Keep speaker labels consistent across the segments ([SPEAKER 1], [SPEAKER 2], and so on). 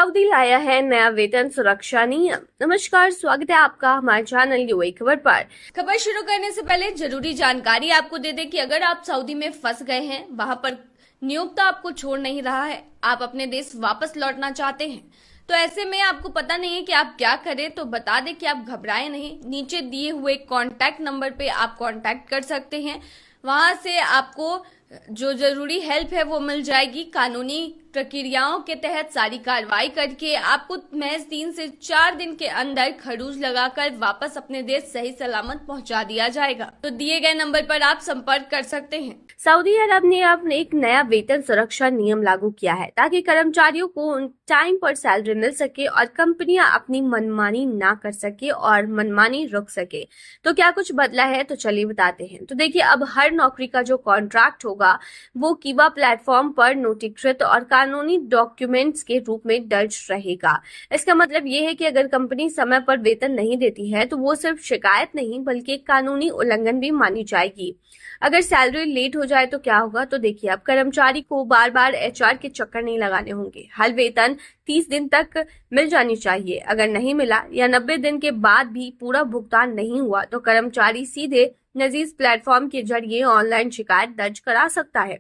[SPEAKER 1] Saudi लाया है नया वेतन सुरक्षा नियम। नमस्कार, स्वागत है आपका हमारे चैनल यूएई खबर पर।
[SPEAKER 2] खबर शुरू करने से पहले जरूरी जानकारी आपको दे दें कि अगर आप सऊदी में फंस गए हैं, वहां पर नियोक्ता आपको छोड़ नहीं रहा है, आप अपने देश वापस लौटना चाहते हैं, तो ऐसे में आपको पता नहीं है कि आप क्या करें, तो बता दें कि आप घबराएं नहीं। नीचे दिए हुए कॉन्टैक्ट नंबर पे आप कॉन्टैक्ट कर सकते हैं। वहां से आपको जो जरूरी हेल्प है वो मिल जाएगी। कानूनी प्रक्रियाओं के तहत सारी कार्रवाई करके आपको महज 3 से 4 दिन के अंदर खरूज लगाकर वापस अपने देश सही सलामत पहुंचा दिया जाएगा। तो दिए गए नंबर पर आप संपर्क कर सकते हैं।
[SPEAKER 1] सऊदी अरब ने अब एक नया वेतन सुरक्षा नियम लागू किया है ताकि कर्मचारियों को टाइम पर सैलरी मिल सके और कंपनियां अपनी मनमानी ना कर सके और मनमानी रुक सके। तो क्या कुछ बदला है, तो चलिए बताते हैं। तो देखिए, अब हर नौकरी का जो कॉन्ट्रैक्ट होगा वो किवा प्लेटफॉर्म पर नोटिकृत और कानूनी डॉक्यूमेंट्स के रूप में दर्ज रहेगा। इसका मतलब ये है कि अगर कंपनी समय पर वेतन नहीं देती है तो वो सिर्फ शिकायत नहीं बल्कि कानूनी उल्लंघन भी मानी जाएगी। अगर सैलरी लेट हो जाए तो क्या होगा, तो देखिए, अब कर्मचारी को बार बार एचआर के चक्कर नहीं लगाने होंगे। हर वेतन 30 दिन तक मिल जानी चाहिए। अगर नहीं मिला या 90 दिन के बाद भी पूरा भुगतान नहीं हुआ तो कर्मचारी सीधे नजीज प्लेटफॉर्म के जरिए ऑनलाइन शिकायत दर्ज करा सकता है।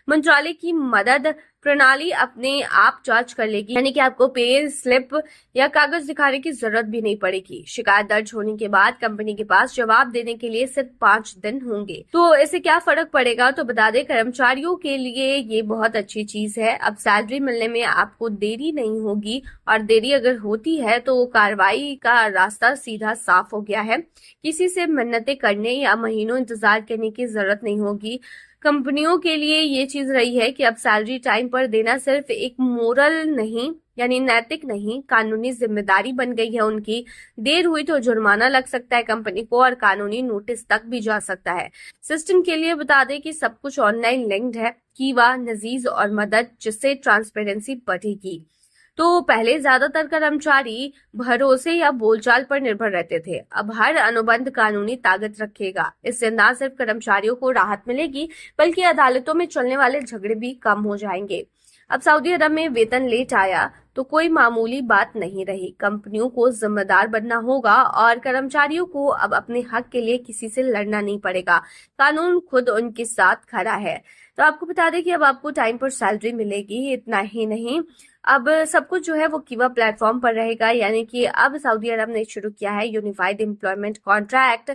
[SPEAKER 1] मंत्रालय की मदद प्रणाली अपने आप जांच कर लेगी, यानी कि आपको पे स्लिप या कागज दिखाने की जरूरत भी नहीं पड़ेगी। शिकायत दर्ज होने के बाद कंपनी के पास जवाब देने के लिए सिर्फ 5 दिन होंगे। तो इससे क्या फर्क पड़ेगा, तो बता दें, कर्मचारियों के लिए ये बहुत अच्छी चीज है। अब सैलरी मिलने में आपको देरी नहीं होगी, और देरी अगर होती है तो कार्रवाई का रास्ता सीधा साफ हो गया है। किसी से मिन्नतें करने या महीनों इंतजार करने की जरूरत नहीं होगी। कंपनियों के लिए ये चीज रही है कि अब सैलरी टाइम पर देना सिर्फ एक मोरल नहीं, यानी नैतिक नहीं, कानूनी जिम्मेदारी बन गई है उनकी। देर हुई तो जुर्माना लग सकता है कंपनी को और कानूनी नोटिस तक भी जा सकता है। सिस्टम के लिए बता दें कि सब कुछ ऑनलाइन लिंक्ड है, कीवा, नजीज और मदद, जिससे ट्रांसपेरेंसी बढ़ेगी। तो पहले ज्यादातर कर्मचारी भरोसे या बोलचाल पर निर्भर रहते थे। अब हर अनुबंध कानूनी ताकत रखेगा। इससे न सिर्फ कर्मचारियों को राहत मिलेगी बल्कि अदालतों में चलने वाले झगड़े भी कम हो जाएंगे। अब सऊदी अरब में वेतन लेट आया तो कोई मामूली बात नहीं रही। कंपनियों को जिम्मेदार बनना होगा और कर्मचारियों को अब अपने हक के लिए किसी से लड़ना नहीं पड़ेगा। कानून खुद उनके साथ खड़ा है। तो आपको बता दें कि अब आपको टाइम पर सैलरी मिलेगी। इतना ही नहीं, अब सब कुछ जो है वो किवा प्लेटफॉर्म पर रहेगा, यानी कि अब सऊदी अरब ने शुरू किया है यूनिफाइड एम्प्लॉयमेंट कॉन्ट्रैक्ट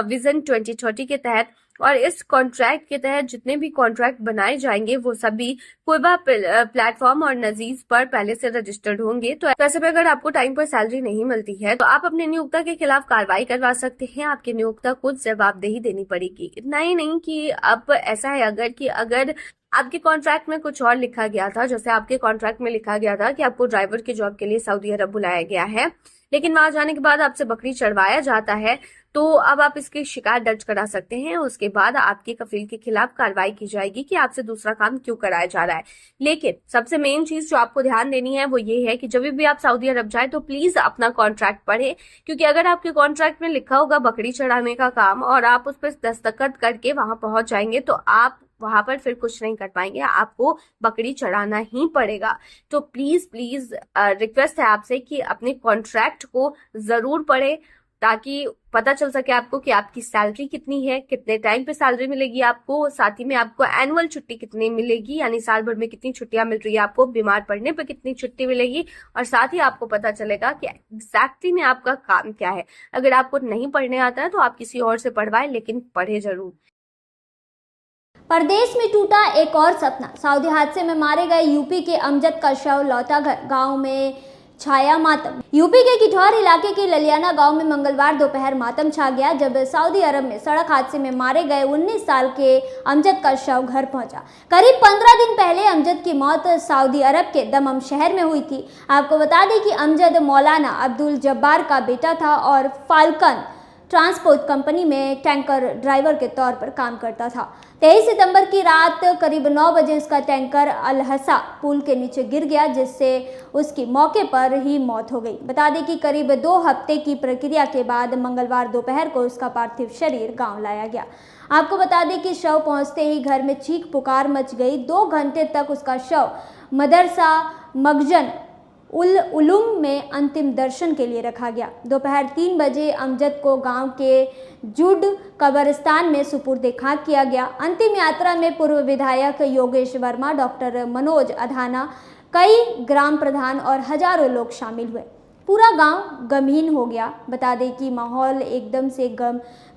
[SPEAKER 1] विजन 2030 के तहत। और इस कॉन्ट्रैक्ट के तहत जितने भी कॉन्ट्रैक्ट बनाए जाएंगे वो सभी किवा प्लेटफॉर्म और नजीज पर पहले से रजिस्टर्ड होंगे। तो ऐसे में अगर आपको टाइम पर सैलरी नहीं मिलती है तो आप अपने नियोक्ता के खिलाफ कार्रवाई करवा सकते हैं। आपके नियोक्ता को जवाबदेही देनी पड़ेगी। इतना ही नहीं कि अब ऐसा है अगर आपके कॉन्ट्रैक्ट में कुछ और लिखा गया था, जैसे आपके कॉन्ट्रैक्ट में लिखा गया था कि आपको ड्राइवर के जॉब के लिए सऊदी अरब बुलाया गया है, लेकिन वहां जाने के बाद आपसे बकरी चढ़वाया जाता है, तो अब आप इसकी शिकायत दर्ज करा सकते हैं। उसके बाद आपके कफील के खिलाफ कार्रवाई की जाएगी कि आपसे दूसरा काम क्यों कराया जा रहा है। लेकिन सबसे मेन चीज जो आपको ध्यान देनी है वो ये है कि जब भी आप सऊदी अरब जाए तो प्लीज अपना कॉन्ट्रैक्ट पढ़े, क्योंकि अगर आपके कॉन्ट्रैक्ट में लिखा होगा बकरी चढ़ाने का काम और आप उस पर दस्तखत करके वहां पहुंच जाएंगे तो आप वहां पर फिर कुछ नहीं कर पाएंगे, आपको बकरी चढ़ाना ही पड़ेगा। तो प्लीज रिक्वेस्ट है आपसे कि अपने कॉन्ट्रैक्ट को जरूर पढ़े ताकि पता चल सके आपको कि आपकी सैलरी कितनी है, कितने टाइम पे सैलरी मिलेगी आपको, साथ ही में आपको एनुअल छुट्टी कितनी मिलेगी, यानी साल भर में कितनी छुट्टियां मिल रही है आपको, बीमार पड़ने पे कितनी छुट्टी मिलेगी, और साथ ही आपको पता चलेगा कि एग्जैक्टली में आपका काम क्या है। अगर आपको नहीं पढ़ने आता है तो आप किसी और से पढ़वाएं, लेकिन पढ़े जरूर।
[SPEAKER 3] परदेश में टूटा एक और सपना। सऊदी हादसे में मारे गए यूपी के अमजद का शव लौटा घर। गांव में छाया मातम। यूपी के किठौर इलाके के ललियाना गांव में मंगलवार दोपहर मातम छा गया जब सऊदी अरब में सड़क हादसे में मारे गए 19 साल के अमजद का शव घर पहुंचा। करीब 15 दिन पहले अमजद की मौत सऊदी अरब के दमम शहर में हुई थी। आपको बता दें कि अमजद मौलाना अब्दुल जब्बार का बेटा था और फाल्कन ट्रांसपोर्ट कंपनी में टैंकर ड्राइवर के तौर पर काम करता था। 23 सितंबर की रात करीब 9 बजे उसका टैंकर अलहसा पुल के नीचे गिर गया, जिससे उसकी मौके पर ही मौत हो गई। बता दें कि करीब 2 हफ्ते की प्रक्रिया के बाद मंगलवार दोपहर को उसका पार्थिव शरीर गांव लाया गया। आपको बता दें कि शव पहुंचते ही घर में चीख पुकार मच गई। 2 घंटे तक उसका शव मदरसा मगजन उल उलूम में अंतिम दर्शन के लिए रखा गया। दोपहर 3 बजे अमजद को गांव के जुड कब्रिस्तान में सुपुर्द खाक किया गया। अंतिम यात्रा में पूर्व विधायक योगेश वर्मा, डॉक्टर मनोज अधाना, कई ग्राम प्रधान और हजारों लोग शामिल हुए। पूरा गांव गमहीन हो गया। बता दें कि माहौल एकदम से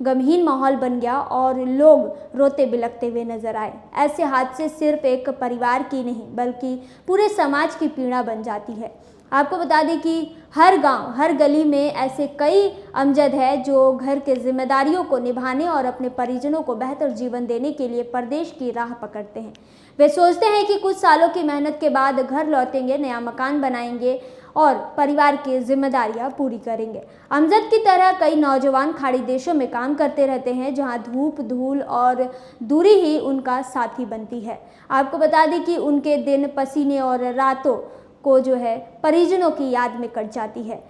[SPEAKER 3] गमहीन माहौल बन गया और लोग रोते बिलखते हुए नजर आए। ऐसे हादसे सिर्फ एक परिवार की नहीं बल्कि पूरे समाज की पीड़ा बन जाती है। आपको बता दें कि हर गांव, हर गली में ऐसे कई अमजद है जो घर के जिम्मेदारियों को निभाने और अपने परिजनों को बेहतर जीवन देने के लिए परदेश की राह पकड़ते हैं। वे सोचते हैं कि कुछ सालों की मेहनत के बाद घर लौटेंगे, नया मकान बनाएंगे और परिवार की जिम्मेदारियां पूरी करेंगे। अमजद की तरह कई नौजवान खाड़ी देशों में काम करते रहते हैं जहां धूप, धूल और दूरी ही उनका साथी बनती है। आपको बता दें कि उनके दिन पसीने और रातों को जो है परिजनों की याद में कट जाती है।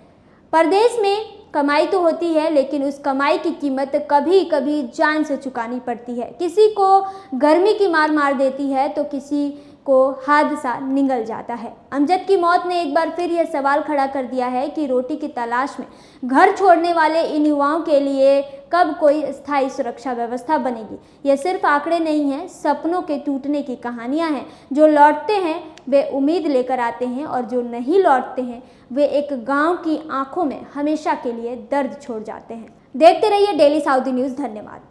[SPEAKER 3] परदेश में कमाई तो होती है लेकिन उस कमाई की कीमत कभी कभी जान से चुकानी पड़ती है। किसी को गर्मी की मार देती है तो किसी को हादसा निगल जाता है। अमजद की मौत ने एक बार फिर यह सवाल खड़ा कर दिया है कि रोटी की तलाश में घर छोड़ने वाले इन युवाओं के लिए कब कोई स्थायी सुरक्षा व्यवस्था बनेगी। यह सिर्फ आंकड़े नहीं हैं, सपनों के टूटने की कहानियां हैं। जो लौटते हैं वे उम्मीद लेकर आते हैं और जो नहीं लौटते हैं वे एक गांव की आंखों में हमेशा के लिए दर्द छोड़ जाते हैं। देखते रहिए डेली साउदी न्यूज़। धन्यवाद।